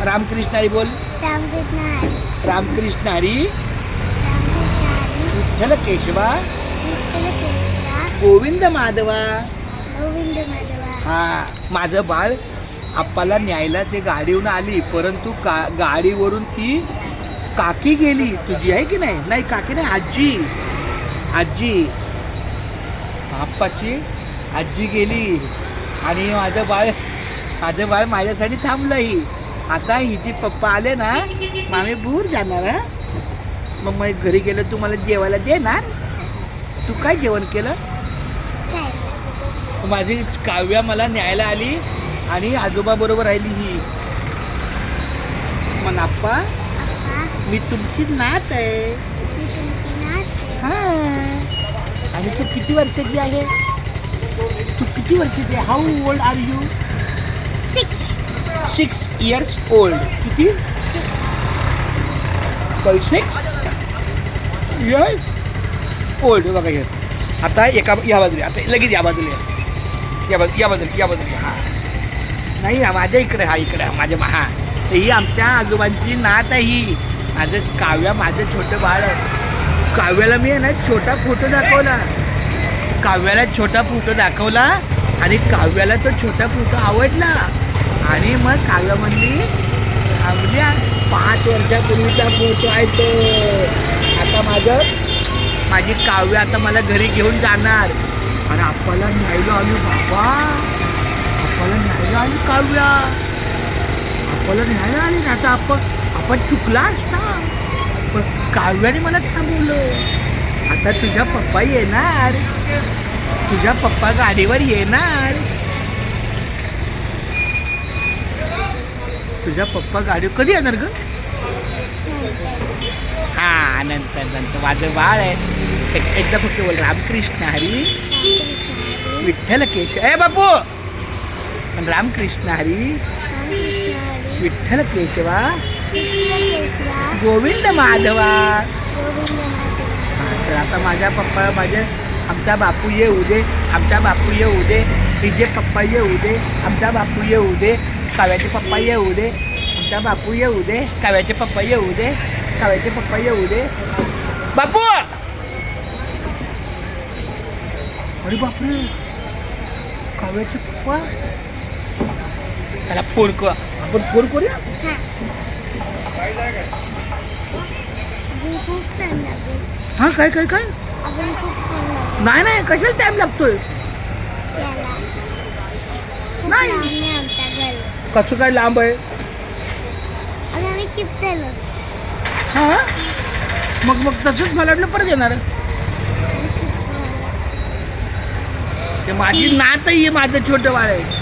रामकृष्ण हरी बोल. रामकृष्ण हरी. रामकृष्ण हरी. विठ्ठल केशवा. गोविंद माधवा. गोविंद माधवा. हा, माझं बाळ आप्पाला न्यायला ते गाडीवरून आली, परंतु गाडीवरून ती काकी गेली. तुझी आहे की नाही? नाही काकी नाही, आजी. आजी, आप्पाची आजी गेली आणि माझं बाळ माझ्यासाठी थांबलंही. आता हिचे पप्पा आले ना, मग आम्ही दूर जाणार. हा, मग घरी गेलं तू मला जेवायला देणार. तू काय जेवण केलं? माझी काव्या मला न्यायला आली आणि आजोबा बरोबर राहिली ही. मग आप्पा, मी तुमची नात आहे. हा, आणि तू किती वर्षाची आहे? तू किती वर्षाची आहे? How old are you? 6 years old. किती? 6 years old. बघा हे आता या बाजूला, आता लगेच या बाजूला या बाजूला. हा नाही, माझ्या इकडे, हा इकडे माझ्या हा. ही आमच्या आजोबांची नात आहे ही. माझं छोटं बाळ आहे. काव्याला मी आहे ना छोटा फोटो दाखवला. आणि काव्याला तो छोटा फोटो आवडला. आणि मग काव्या म्हणली, 5 वर्षापूर्वीचा फोटो आहे तो. आता माझी काव्य आता मला घरी घेऊन जाणार. आणि आप्पाला न्यायला आली बाबा. आप्पाला न्यायला आली काव्या. आप्पाला न्यायला आली ना. आता आपण चुकला असता, पण काव्याने मला थांबवलं. आता तुझा पप्पा येणार. तुझा पप्पा गाडीवर येणार. तुझा पप्पा गाडीवर कधी येणार ग? हा, नंतर माझं बाळ आहे. एकदा फक्त बोल, रामकृष्ण हरी. विठ्ठल केशव. ए बापू, रामकृष्ण हरी. विठ्ठल केशवा. गोविंद माधवा. चल, आता आमचा बापू येऊ दे. तिचे पप्पा येऊ दे. आमचा बापू येऊ दे. काव्याचे पप्पा येऊ दे. आमचा बापू येऊ दे. काव्याचे पप्पा येऊ दे. बापू, अरे बापरे, काव्याचे पप्पा. त्याला फोन कर. आपण फोन करूया. हा, काय नाही, कशाला टाइम लागतोय? नाही, कसं काय लांब आहे? हा, मग तसंच मला वाटलं परत येणार. ते माझी नात आहे, माझं छोटं बाळ आहे.